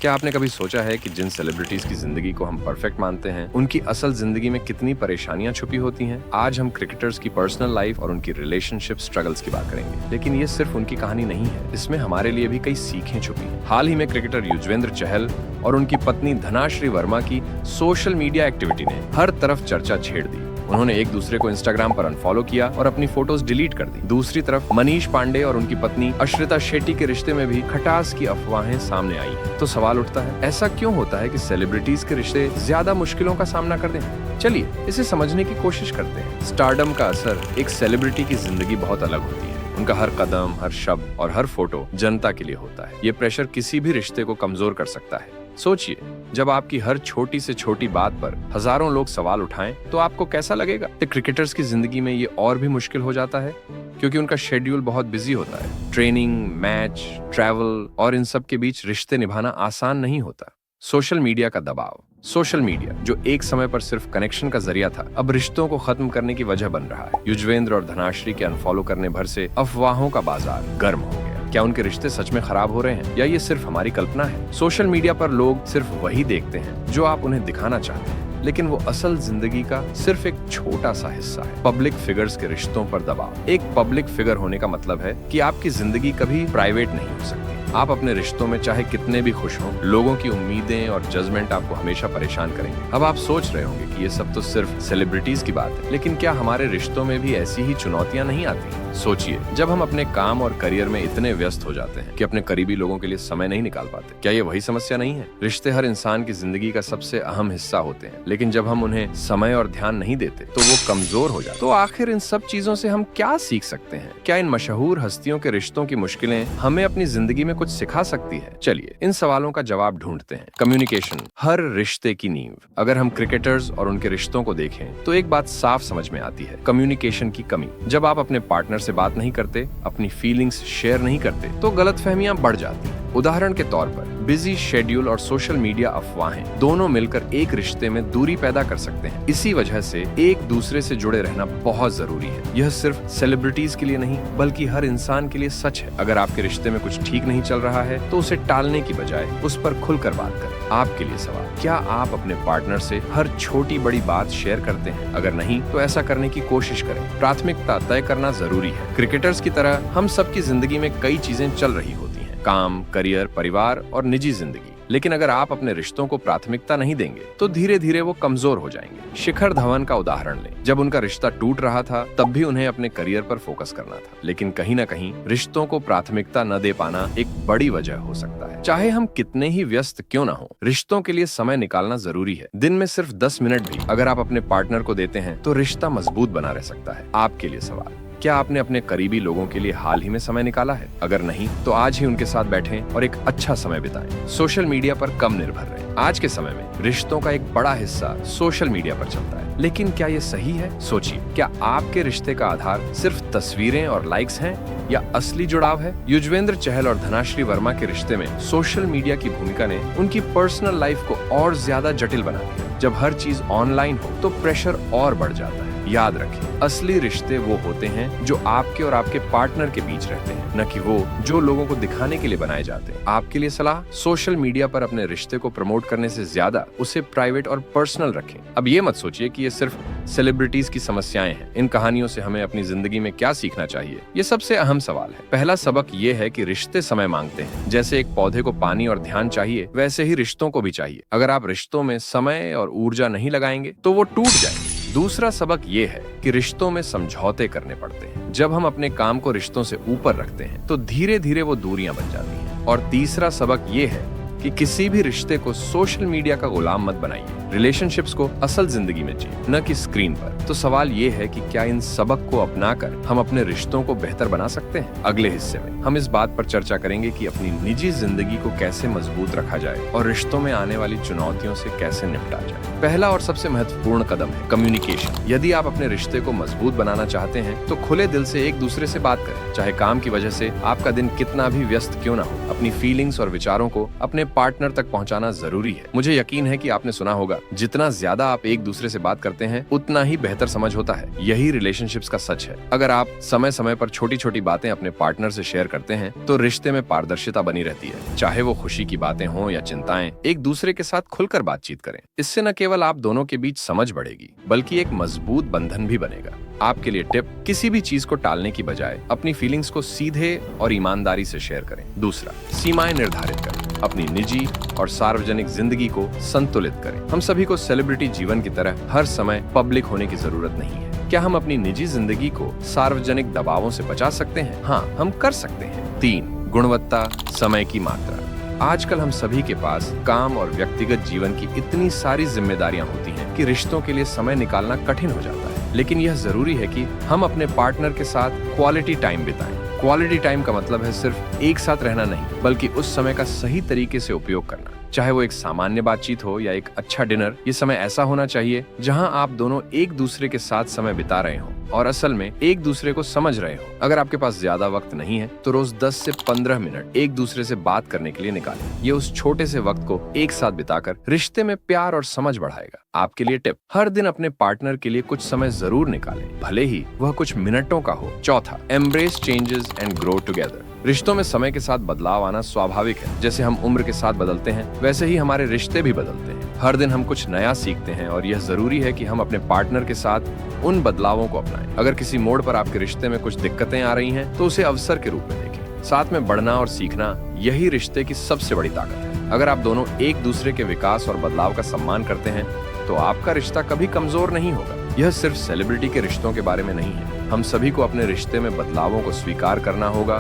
क्या आपने कभी सोचा है कि जिन सेलिब्रिटीज की जिंदगी को हम परफेक्ट मानते हैं, उनकी असल जिंदगी में कितनी परेशानियां छुपी होती हैं? आज हम क्रिकेटर्स की पर्सनल लाइफ और उनकी रिलेशनशिप स्ट्रगल्स की बात करेंगे, लेकिन ये सिर्फ उनकी कहानी नहीं है, इसमें हमारे लिए भी कई सीखें छुपी हैं। हाल ही में क्रिकेटर युजवेंद्र चहल और उनकी पत्नी धनाश्री वर्मा की सोशल मीडिया एक्टिविटी ने हर तरफ चर्चा छेड़ दी। उन्होंने एक दूसरे को इंस्टाग्राम पर अनफॉलो किया और अपनी फोटोज डिलीट कर दी। दूसरी तरफ मनीष पांडे और उनकी पत्नी अश्रिता शेट्टी के रिश्ते में भी खटास की अफवाहें सामने आई हैं। तो सवाल उठता है, ऐसा क्यों होता है कि सेलिब्रिटीज के रिश्ते ज्यादा मुश्किलों का सामना करते हैं? चलिए इसे समझने की कोशिश करते हैं। स्टारडम का असर। एक सेलिब्रिटी की जिंदगी बहुत अलग होती है। उनका हर कदम, हर शब्द और हर फोटो जनता के लिए होता है। ये प्रेशर किसी भी रिश्ते को कमजोर कर सकता है। सोचिए, जब आपकी हर छोटी से छोटी बात पर हजारों लोग सवाल उठाएं, तो आपको कैसा लगेगा? क्रिकेटर्स की जिंदगी में ये और भी मुश्किल हो जाता है, क्योंकि उनका शेड्यूल बहुत बिजी होता है। ट्रेनिंग, मैच, ट्रैवल और इन सब के बीच रिश्ते निभाना आसान नहीं होता। सोशल मीडिया का दबाव। सोशल मीडिया, जो एक समय पर सिर्फ कनेक्शन का जरिया था, अब रिश्तों को खत्म करने की वजह बन रहा है। युजवेंद्र और धनाश्री के अनफॉलो करने भर से अफवाहों का बाजार गर्म हो गया। क्या उनके रिश्ते सच में खराब हो रहे हैं, या ये सिर्फ हमारी कल्पना है? सोशल मीडिया पर लोग सिर्फ वही देखते हैं जो आप उन्हें दिखाना चाहते हैं, लेकिन वो असल जिंदगी का सिर्फ एक छोटा सा हिस्सा है। पब्लिक फिगर्स के रिश्तों पर दबाव। एक पब्लिक फिगर होने का मतलब है कि आपकी जिंदगी कभी प्राइवेट नहीं हो सकती। आप अपने रिश्तों में चाहे कितने भी खुश हों, लोगों की उम्मीदें और जजमेंट आपको हमेशा परेशान करेंगे। अब आप सोच रहे होंगे कि ये सब तो सिर्फ सेलिब्रिटीज की बात है, लेकिन क्या हमारे रिश्तों में भी ऐसी ही चुनौतियां नहीं आती? सोचिए, जब हम अपने काम और करियर में इतने व्यस्त हो जाते हैं कि अपने करीबी लोगों के लिए समय नहीं निकाल पाते, क्या ये वही समस्या नहीं है? रिश्ते हर इंसान की जिंदगी का सबसे अहम हिस्सा होते हैं, लेकिन जब हम उन्हें समय और ध्यान नहीं देते तो वो कमजोर हो जाते हैं। तो आखिर इन सब चीजों से हम क्या सीख सकते हैं? क्या इन मशहूर हस्तियों के रिश्तों की मुश्किलें हमें अपनी जिंदगी में कुछ सिखा सकती है? चलिए इन सवालों का जवाब ढूंढते हैं। कम्युनिकेशन, हर रिश्ते की नींव। अगर हम क्रिकेटर्स और उनके रिश्तों को देखें, तो एक बात साफ समझ में आती है, कम्युनिकेशन की कमी। जब आप अपने पार्टनर से बात नहीं करते, अपनी फीलिंग्स शेयर नहीं करते, तो गलतफहमियां बढ़ जाती हैं। उदाहरण के तौर पर बिजी शेड्यूल और सोशल मीडिया अफवाहें दोनों मिलकर एक रिश्ते में दूरी पैदा कर सकते हैं। इसी वजह से एक दूसरे से जुड़े रहना बहुत जरूरी है। यह सिर्फ सेलिब्रिटीज के लिए नहीं, बल्कि हर इंसान के लिए सच है। अगर आपके रिश्ते में कुछ ठीक नहीं चल रहा है, तो उसे टालने की बजाय उस पर खुलकर बात करें। आपके लिए सवाल, क्या आप अपने पार्टनर से हर छोटी बड़ी बात शेयर करते हैं? अगर नहीं, तो ऐसा करने की कोशिश करें। प्राथमिकता तय करना जरूरी है। क्रिकेटर्स की तरह हम सबकी जिंदगी में कई चीजें चल रही होती हैं, काम, करियर, परिवार और निजी जिंदगी। लेकिन अगर आप अपने रिश्तों को प्राथमिकता नहीं देंगे, तो धीरे धीरे वो कमजोर हो जाएंगे। शिखर धवन का उदाहरण लें। जब उनका रिश्ता टूट रहा था, तब भी उन्हें अपने करियर पर फोकस करना था, लेकिन कहीं ना कहीं रिश्तों को प्राथमिकता न दे पाना एक बड़ी वजह हो सकता है। चाहे हम कितने ही व्यस्त क्यों ना हो, रिश्तों के लिए समय निकालना जरूरी है। दिन में सिर्फ 10 मिनट भी अगर आप अपने पार्टनर को देते हैं, तो रिश्ता मजबूत बना रह सकता है। आपके लिए सवाल, क्या आपने अपने करीबी लोगों के लिए हाल ही में समय निकाला है? अगर नहीं, तो आज ही उनके साथ बैठें और एक अच्छा समय बिताएं। सोशल मीडिया पर कम निर्भर रहें। आज के समय में रिश्तों का एक बड़ा हिस्सा सोशल मीडिया पर चलता है, लेकिन क्या ये सही है? सोचिए, क्या आपके रिश्ते का आधार सिर्फ तस्वीरें और लाइक्स हैं, या असली जुड़ाव है? युजवेंद्र चहल और धनाश्री वर्मा के रिश्ते में सोशल मीडिया की भूमिका ने उनकी पर्सनल लाइफ को और ज्यादा जटिल बना दिया। जब हर चीज ऑनलाइन हो, तो प्रेशर और बढ़ जाता है। याद रखें, असली रिश्ते वो होते हैं जो आपके और आपके पार्टनर के बीच रहते हैं, न कि वो जो लोगों को दिखाने के लिए बनाए जाते हैं। आपके लिए सलाह, सोशल मीडिया पर अपने रिश्ते को प्रमोट करने से ज्यादा उसे प्राइवेट और पर्सनल रखें। अब ये मत सोचिए कि ये सिर्फ सेलिब्रिटीज की समस्याएं हैं। इन कहानियों से हमें अपनी जिंदगी में क्या सीखना चाहिए, ये सबसे अहम सवाल है। पहला सबक ये है कि रिश्ते समय मांगते हैं। जैसे एक पौधे को पानी और ध्यान चाहिए, वैसे ही रिश्तों को भी चाहिए। अगर आप रिश्तों में समय और ऊर्जा नहीं लगाएंगे, तो वो टूट जाएंगे। दूसरा सबक ये है कि रिश्तों में समझौते करने पड़ते हैं। जब हम अपने काम को रिश्तों से ऊपर रखते हैं, तो धीरे धीरे वो दूरियां बन जाती हैं। और तीसरा सबक ये है कि किसी भी रिश्ते को सोशल मीडिया का गुलाम मत बनाइए। रिलेशनशिप्स को असल जिंदगी में जिए, न कि स्क्रीन पर। तो सवाल ये है कि क्या इन सबक को अपनाकर हम अपने रिश्तों को बेहतर बना सकते हैं? अगले हिस्से में हम इस बात पर चर्चा करेंगे कि अपनी निजी जिंदगी को कैसे मजबूत रखा जाए और रिश्तों में आने वाली चुनौतियों से कैसे निपटा जाए। पहला और सबसे महत्वपूर्ण कदम है कम्युनिकेशन। यदि आप अपने रिश्ते को मजबूत बनाना चाहते हैं, तो खुले दिल से एक दूसरे से बात करें। चाहे काम की वजह से आपका दिन कितना भी व्यस्त क्यों ना हो, अपनी फीलिंग्स और विचारों को अपने पार्टनर तक पहुंचाना जरूरी है। मुझे यकीन है कि आपने सुना होगा मतलब जितना ज्यादा आप एक दूसरे से बात करते हैं उतना ही बेहतर समझ होता है। यही रिलेशनशिप्स का सच है। अगर आप समय समय पर छोटी छोटी बातें अपने पार्टनर से शेयर करते हैं तो रिश्ते में पारदर्शिता बनी रहती है। चाहे वो खुशी की बातें हों या चिंताएं, एक दूसरे के साथ खुलकर बातचीत करें। इससे न केवल आप दोनों के बीच समझ बढ़ेगी बल्कि एक मजबूत बंधन भी बनेगा। आपके लिए टिप, किसी भी चीज को टालने की बजाय अपनी फीलिंग्स को सीधे और ईमानदारी से शेयर करें। दूसरा, सीमाएं निर्धारित करें। अपनी निजी और सार्वजनिक जिंदगी को संतुलित करें। हम सभी को सेलिब्रिटी जीवन की तरह हर समय पब्लिक होने की जरूरत नहीं है। क्या हम अपनी निजी जिंदगी को सार्वजनिक दबावों से बचा सकते हैं? हाँ, हम कर सकते हैं। 3, गुणवत्ता, समय की मात्रा। आजकल हम सभी के पास काम और व्यक्तिगत जीवन की इतनी सारी जिम्मेदारियां होती हैं कि रिश्तों के लिए समय निकालना कठिन हो जाता है। लेकिन यह जरूरी है कि हम अपने पार्टनर के साथ क्वालिटी टाइम बिताएं। क्वालिटी टाइम का मतलब है सिर्फ एक साथ रहना नहीं, बल्कि उस समय का सही तरीके से उपयोग करना। चाहे वो एक सामान्य बातचीत हो या एक अच्छा डिनर, ये समय ऐसा होना चाहिए जहां आप दोनों एक दूसरे के साथ समय बिता रहे हो और असल में एक दूसरे को समझ रहे हो। अगर आपके पास ज्यादा वक्त नहीं है तो रोज 10 से 15 मिनट एक दूसरे से बात करने के लिए निकालें। ये उस छोटे से वक्त को एक साथ बिताकर रिश्ते में प्यार और समझ बढ़ाएगा। आपके लिए टिप, हर दिन अपने पार्टनर के लिए कुछ समय जरूर निकालें, भले ही वह कुछ मिनटों का हो। चौथा, embrace changes and grow together. रिश्तों में समय के साथ बदलाव आना स्वाभाविक है। जैसे हम उम्र के साथ बदलते हैं, वैसे ही हमारे रिश्ते भी बदलते हैं। हर दिन हम कुछ नया सीखते हैं और यह जरूरी है कि हम अपने पार्टनर के साथ उन बदलावों को अपनाएं। अगर किसी मोड़ पर आपके रिश्ते में कुछ दिक्कतें आ रही हैं, तो उसे अवसर के रूप में देखें। साथ में बढ़ना और सीखना, यही रिश्ते की सबसे बड़ी ताकत है। अगर आप दोनों एक दूसरे के विकास और बदलाव का सम्मान करते हैं तो आपका रिश्ता कभी कमजोर नहीं होगा। यह सिर्फ सेलिब्रिटी के रिश्तों के बारे में नहीं है। हम सभी को अपने रिश्ते में बदलावों को स्वीकार करना होगा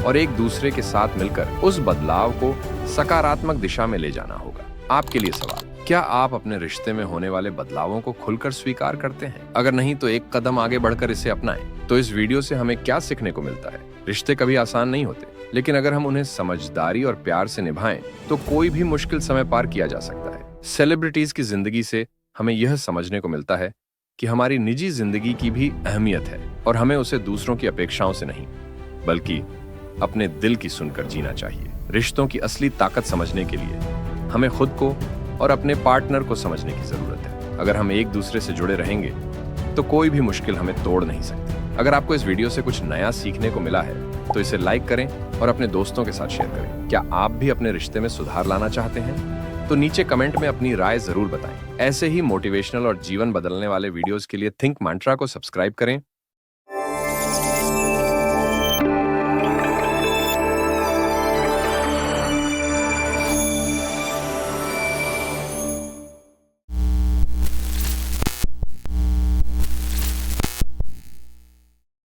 और एक दूसरे के साथ मिलकर उस बदलाव को सकारात्मक दिशा में ले जाना होगा। आपके लिए सवाल, क्या आप अपने रिश्ते में होने वाले बदलावों को खुलकर स्वीकार करते हैं? अगर नहीं तो एक कदम आगे बढ़कर इसे अपनाएं। तो इस वीडियो से हमें क्या सीखने को मिलता है? रिश्ते कभी आसान नहीं होते, लेकिन अगर हम उन्हें समझदारी और प्यार से निभाएं तो कोई भी मुश्किल समय पार किया जा सकता है। सेलिब्रिटीज की जिंदगी से हमें यह समझने को मिलता है कि हमारी निजी जिंदगी की भी अहमियत है और हमें उसे दूसरों की अपेक्षाओं से नहीं, बल्कि अपने दिल की सुनकर जीना चाहिए। रिश्तों की असली ताकत समझने के लिए हमें खुद को और अपने पार्टनर को समझने की जरूरत है। अगर हम एक दूसरे से जुड़े रहेंगे तो कोई भी मुश्किल हमें तोड़ नहीं सकती। अगर आपको इस वीडियो से कुछ नया सीखने को मिला है तो इसे लाइक करें और अपने दोस्तों के साथ शेयर करें। क्या आप भी अपने रिश्ते में सुधार लाना चाहते हैं? तो नीचे कमेंट में अपनी राय जरूर बताएं। ऐसे ही मोटिवेशनल और जीवन बदलने वाले वीडियोस के लिए थिंक मंत्रा को सब्सक्राइब करें